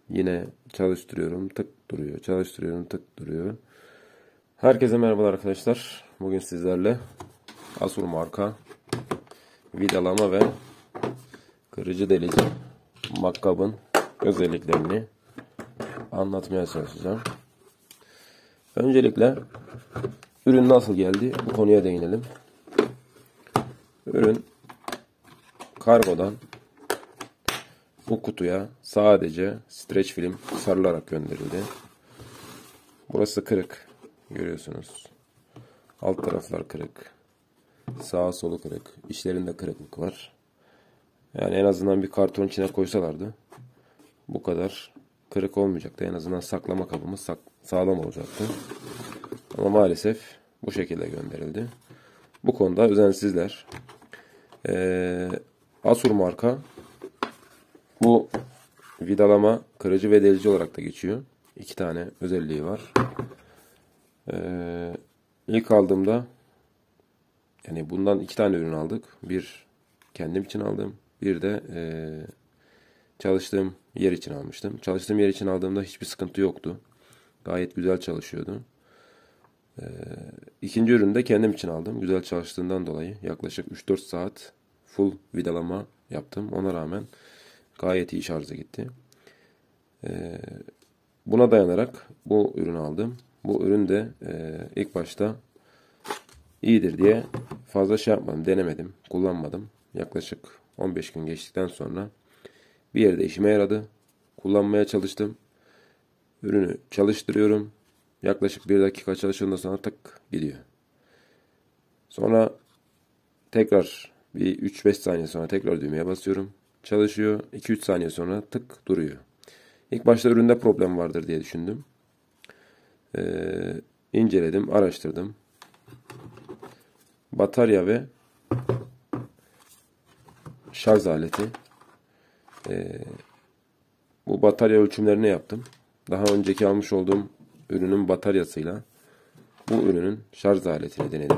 Yine çalıştırıyorum, tık duruyor. Çalıştırıyorum, tık duruyor. Herkese merhabalar arkadaşlar. Bugün sizlerle Asus marka vidalama ve kırıcı delici matkabın özelliklerini anlatmaya çalışacağım. Öncelikle ürün nasıl geldi? Bu konuya değinelim. Ürün kargodan bu kutuya sadece streç film sarılarak gönderildi. Burası kırık. Görüyorsunuz. Alt taraflar kırık. Sağa solu kırık. İçlerinde kırıklık var. Yani en azından bir karton içine koysalardı bu kadar kırık olmayacaktı. En azından saklama kabımız sağlam olacaktı. Ama maalesef bu şekilde gönderildi. Bu konuda özensizler. Asus marka bu vidalama, kırıcı ve delici olarak da geçiyor. İki tane özelliği var. İlk aldığımda yani bundan iki tane ürün aldık. Bir kendim için aldım. Bir de çalıştığım yer için almıştım. Çalıştığım yer için aldığımda hiçbir sıkıntı yoktu. Gayet güzel çalışıyordu. İkinci ürünü de kendim için aldım. Güzel çalıştığından dolayı yaklaşık 3-4 saat full vidalama yaptım. Ona rağmen gayet iyi şarja gitti. Buna dayanarak bu ürünü aldım. Bu ürün de ilk başta iyidir diye fazla şey yapmadım, denemedim, kullanmadım. Yaklaşık 15 gün geçtikten sonra bir yerde işime yaradı. Kullanmaya çalıştım. Ürünü çalıştırıyorum. Yaklaşık 1 dakika çalıştığından sonra tık gidiyor. Sonra tekrar bir 3-5 saniye sonra tekrar düğmeye basıyorum. Çalışıyor. 2-3 saniye sonra tık duruyor. İlk başta üründe problem vardır diye düşündüm. İnceledim, araştırdım. Batarya ve şarj aleti. Bu batarya ölçümlerini yaptım. Daha önceki almış olduğum ürünün bataryasıyla bu ürünün şarj aletini denedim.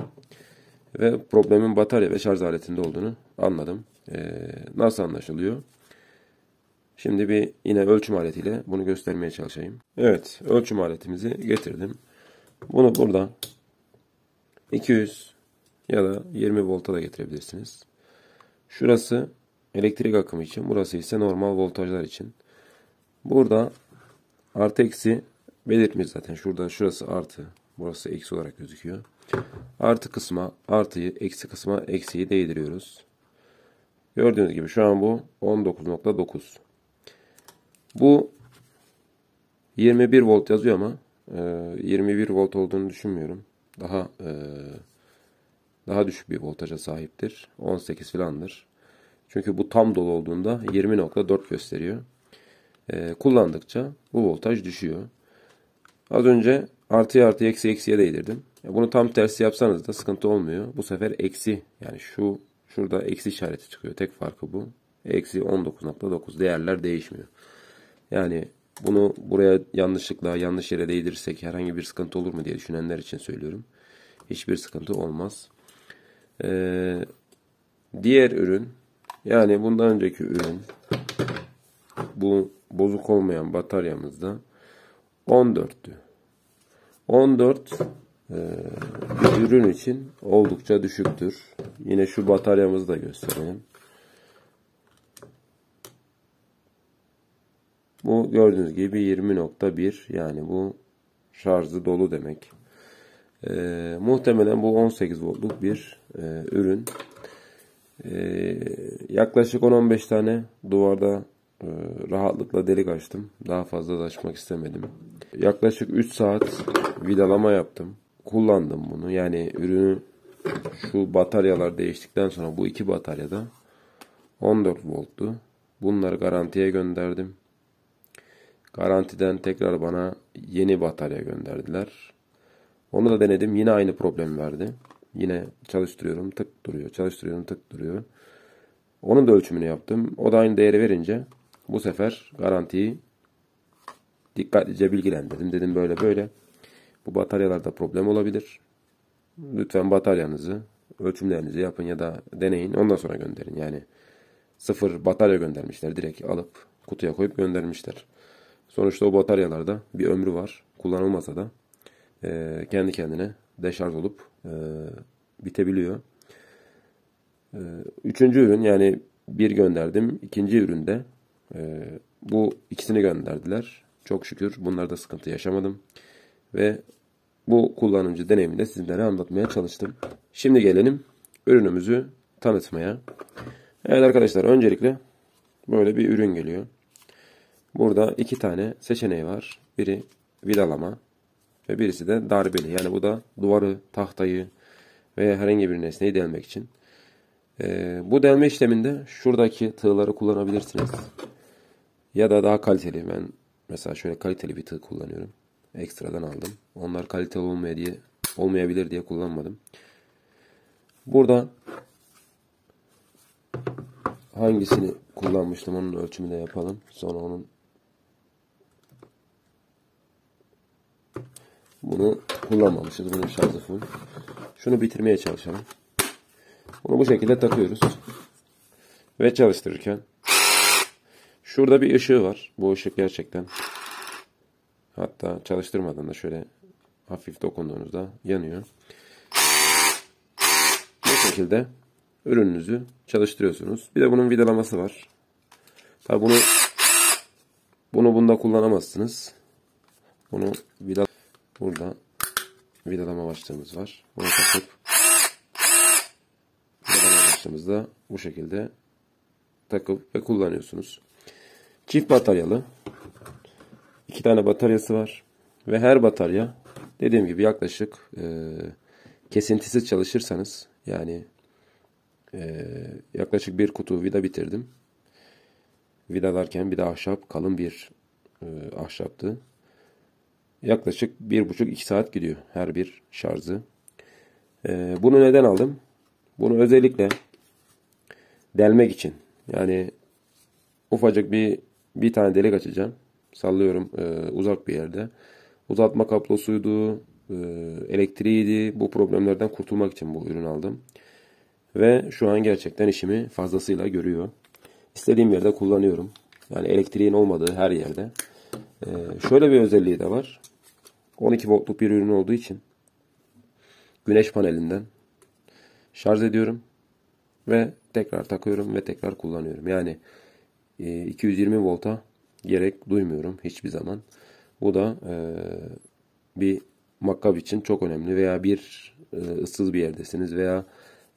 Ve problemin batarya ve şarj aletinde olduğunu anladım. Nasıl anlaşılıyor? Şimdi bir yine ölçüm aletiyle bunu göstermeye çalışayım. Evet, ölçüm aletimizi getirdim. Bunu burada 200 ya da 20 volta da getirebilirsiniz. Şurası elektrik akımı için, burası ise normal voltajlar için. Burada artı eksi belirtmiş zaten. Şurası artı, burası eksi olarak gözüküyor. Artı kısma artıyı, eksi kısma eksiyi değdiriyoruz. Gördüğünüz gibi şu an bu 19.9. Bu 21 volt yazıyor ama 21 volt olduğunu düşünmüyorum. Daha düşük bir voltaja sahiptir. 18 filandır. Çünkü bu tam dolu olduğunda 20.4 gösteriyor. Kullandıkça bu voltaj düşüyor. Az önce artıya artı eksi eksiye değdirdim. Bunu tam tersi yapsanız da sıkıntı olmuyor. Bu sefer eksi, yani şurada eksi işareti çıkıyor. Tek farkı bu. Eksi 19.9, değerler değişmiyor. Yani bunu buraya yanlışlıkla yanlış yere değdirirsek herhangi bir sıkıntı olur mu diye düşünenler için söylüyorum. Hiçbir sıkıntı olmaz. Diğer ürün, yani bundan önceki ürün, bu bozuk olmayan bataryamızda 14'tü. 14 ürün için oldukça düşüktür. Yine şu bataryamızı da gösterelim. Bu gördüğünüz gibi 20.1, yani bu şarjı dolu demek. Muhtemelen bu 18 voltluk bir ürün. Yaklaşık 10-15 tane duvarda rahatlıkla delik açtım. Daha fazla da açmak istemedim. Yaklaşık 3 saat vidalama yaptım. Kullandım bunu. Yani ürünü, şu bataryalar değiştikten sonra bu iki bataryada 14 volttu. Bunları garantiye gönderdim. Garantiden tekrar bana yeni batarya gönderdiler. Onu da denedim. Yine aynı problem verdi. Yine çalıştırıyorum, tık duruyor. Çalıştırıyorum, tık duruyor. Onun da ölçümünü yaptım. O da aynı değeri verince bu sefer garantiyi dikkatlice bilgilendirdim. Dedim böyle böyle. Bu bataryalarda problem olabilir. Lütfen bataryanızı, ölçümlerinizi yapın ya da deneyin. Ondan sonra gönderin. Yani sıfır batarya göndermişler. Direkt alıp kutuya koyup göndermişler. Sonuçta o bataryalarda bir ömrü var. Kullanılmasa da kendi kendine deşarj olup bitebiliyor. Üçüncü ürün, yani bir gönderdim. İkinci üründe bu ikisini gönderdiler. Çok şükür bunlarda sıkıntı yaşamadım. Ve bu kullanıcı deneyimini de sizlere anlatmaya çalıştım. Şimdi gelelim ürünümüzü tanıtmaya. Evet arkadaşlar, öncelikle böyle bir ürün geliyor. Burada iki tane seçeneği var. Biri vidalama ve birisi de darbeli. Yani bu da duvarı, tahtayı veya herhangi bir nesneyi delmek için. Bu delme işleminde şuradaki tığları kullanabilirsiniz. Ya da daha kaliteli. Ben mesela şöyle kaliteli bir tığ kullanıyorum. Ekstradan aldım. Onlar kaliteli olmayabilir diye kullanmadım. Burada hangisini kullanmıştım onun ölçümünü de yapalım. Sonra bunu kullanmamışız. Bunun şarjı full. Şunu bitirmeye çalışalım. Bunu bu şekilde takıyoruz. Ve çalıştırırken şurada bir ışığı var. Bu ışık gerçekten, hatta çalıştırmadan da şöyle hafif dokunduğunuzda yanıyor. Bu şekilde ürününüzü çalıştırıyorsunuz. Bir de bunun vidalaması var. Tabi bunu bunda kullanamazsınız. Burada vidalama başlığımız var. Bunu takıp vidalama başlığımızda bu şekilde takıp ve kullanıyorsunuz. Çift bataryalı. 2 tane bataryası var. Ve her batarya, dediğim gibi, yaklaşık kesintisiz çalışırsanız, yani yaklaşık bir kutu vida bitirdim. Vidalarken bir de ahşap, kalın bir ahşaptı. Yaklaşık 1,5-2 saat gidiyor her bir şarjı. Bunu neden aldım? Bunu özellikle delmek için. Yani ufacık bir tane delik açacağım. Sallıyorum uzak bir yerde. Uzatma kablosuydu, elektriğiydi. Bu problemlerden kurtulmak için bu ürünü aldım. Ve şu an gerçekten işimi fazlasıyla görüyor. İstediğim yerde kullanıyorum. Yani elektriğin olmadığı her yerde. Şöyle bir özelliği de var. 12 voltluk bir ürün olduğu için güneş panelinden şarj ediyorum ve tekrar takıyorum ve tekrar kullanıyorum. Yani 220 volta gerek duymuyorum hiçbir zaman. Bu da bir makkab için çok önemli, veya bir ıssız bir yerdesiniz veya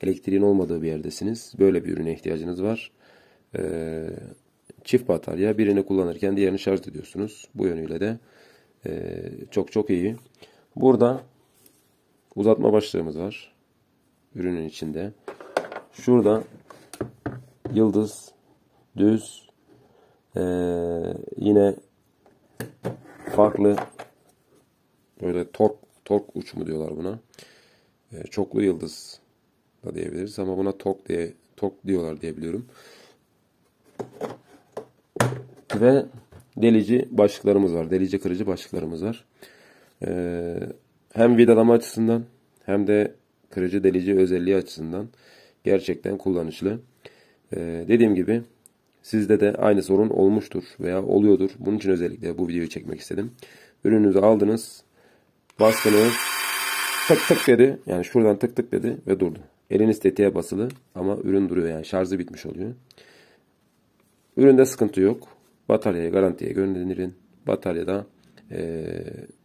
elektriğin olmadığı bir yerdesiniz. Böyle bir ürüne ihtiyacınız var. Çift batarya, birini kullanırken diğerini şarj ediyorsunuz. Bu yönüyle de çok çok iyi. Burada uzatma başlığımız var ürünün içinde. Şurada yıldız, düz, yine farklı böyle tork uç mu diyorlar buna. Çoklu yıldız da diyebiliriz ama buna tork diyorlar diye biliyorum. Ve delici başlıklarımız var. Delici kırıcı başlıklarımız var. Hem vidalama açısından hem de kırıcı delici özelliği açısından gerçekten kullanışlı. Dediğim gibi sizde de aynı sorun olmuştur veya oluyordur. Bunun için özellikle bu videoyu çekmek istedim. Ürününüzü aldınız, bastınız, tık tık dedi. Yani şuradan tık tık dedi ve durdu. Eliniz tetiğe basılı ama ürün duruyor, yani şarjı bitmiş oluyor. Üründe sıkıntı yok. Bataryayı garantiye gönderin. Bataryada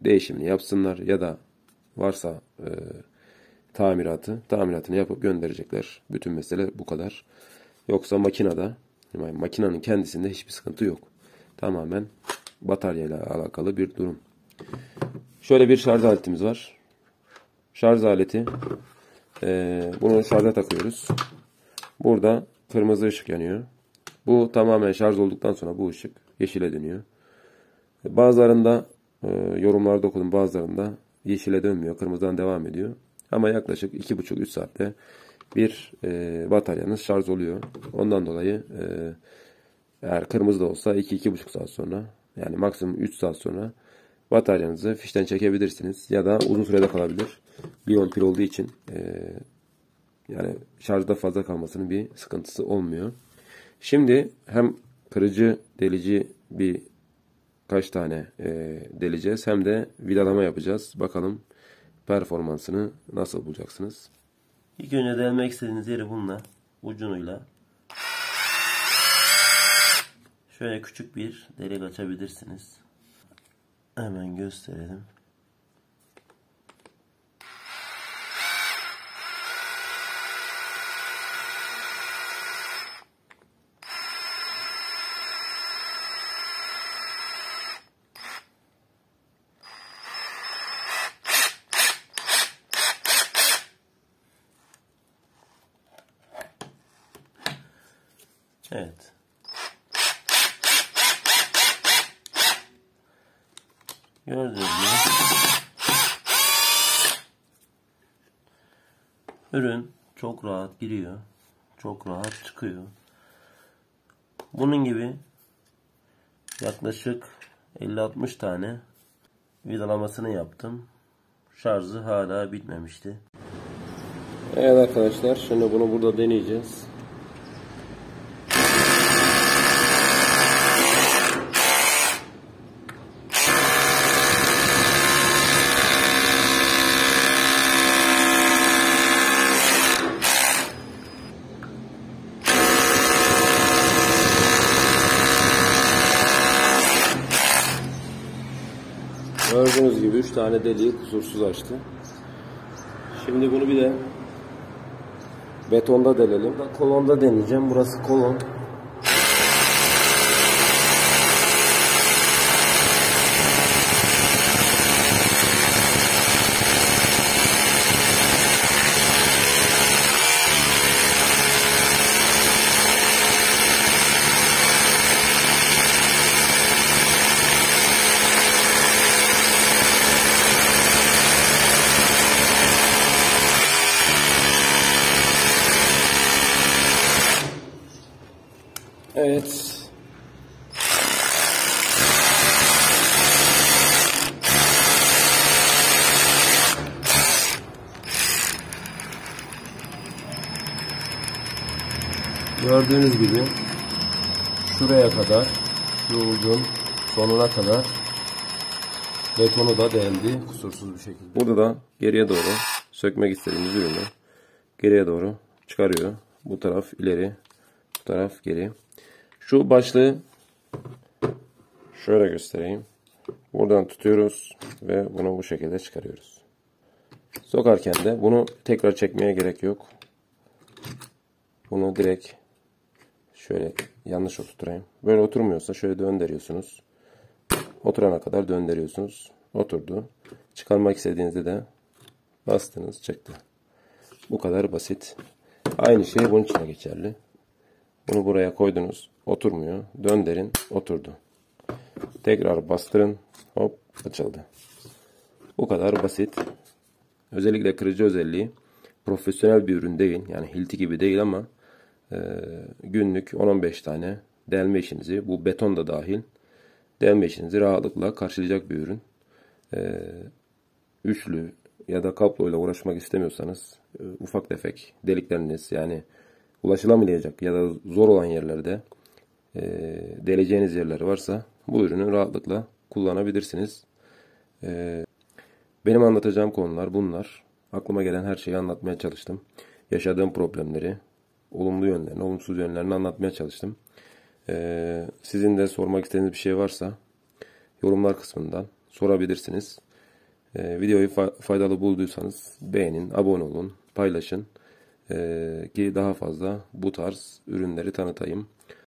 değişimini yapsınlar ya da varsa tamiratını yapıp gönderecekler. Bütün mesele bu kadar. Yoksa makinenin kendisinde hiçbir sıkıntı yok. Tamamen bataryayla alakalı bir durum. Şöyle bir şarj aletimiz var. Şarj aleti, bunu şarja takıyoruz. Burada kırmızı ışık yanıyor. Bu tamamen şarj olduktan sonra bu ışık yeşile dönüyor. Bazılarında yorumlarda okudum, bazılarında yeşile dönmüyor, kırmızıdan devam ediyor. Ama yaklaşık 2,5-3 saatte bir bataryanız şarj oluyor. Ondan dolayı eğer kırmızı da olsa 2-2,5 saat sonra, yani maksimum 3 saat sonra bataryanızı fişten çekebilirsiniz. Ya da uzun sürede kalabilir. Biyon pil olduğu için yani şarjda fazla kalmasının bir sıkıntısı olmuyor. Şimdi hem kırıcı delici bir kaç tane deleceğiz hem de vidalama yapacağız. Bakalım performansını nasıl bulacaksınız. İlk önce delmek istediğiniz yeri bununla ucunuyla şöyle küçük bir delik açabilirsiniz. Hemen gösterelim. Evet. Gördüğünüz gibi ürün çok rahat giriyor. Çok rahat çıkıyor. Bunun gibi yaklaşık 50-60 tane vidalamasını yaptım. Şarjı hala bitmemişti. Evet arkadaşlar, şimdi bunu burada deneyeceğiz. Gördüğünüz gibi 3 tane deliği kusursuz açtı. Şimdi bunu bir de betonda delelim. Kolonda deneyeceğim. Burası kolon. Evet. Gördüğünüz gibi şuraya kadar, şu ucun sonuna kadar betonu da deldi kusursuz bir şekilde. Burada da geriye doğru sökmek istediğimiz ürünü geriye doğru çıkarıyor. Bu taraf ileri, bu taraf geri. Şu başlığı şöyle göstereyim. Buradan tutuyoruz ve bunu bu şekilde çıkarıyoruz. Sokarken de bunu tekrar çekmeye gerek yok. Bunu direkt şöyle yanlış oturtayım. Böyle oturmuyorsa şöyle döndürüyorsunuz. Oturana kadar döndürüyorsunuz. Oturdu. Çıkarmak istediğinizde de bastınız, çıktı. Bu kadar basit. Aynı şey bunun için de geçerli. Bunu buraya koydunuz. Oturmuyor. Döndürün. Oturdu. Tekrar bastırın. Hop, açıldı. Bu kadar basit. Özellikle kırıcı özelliği profesyonel bir ürün değil. Yani Hilti gibi değil ama günlük 10-15 tane delme işinizi, bu beton da dahil, delme işinizi rahatlıkla karşılayacak bir ürün. Üçlü ya da kabloyla uğraşmak istemiyorsanız ufak tefek delikleriniz, yani ulaşılamayacak ya da zor olan yerlerde deleceğiniz yerler varsa bu ürünü rahatlıkla kullanabilirsiniz. Benim anlatacağım konular bunlar. Aklıma gelen her şeyi anlatmaya çalıştım. Yaşadığım problemleri, olumlu yönlerini, olumsuz yönlerini anlatmaya çalıştım. Sizin de sormak istediğiniz bir şey varsa yorumlar kısmından sorabilirsiniz. Videoyu faydalı bulduysanız beğenin, abone olun, paylaşın ki daha fazla bu tarz ürünleri tanıtayım.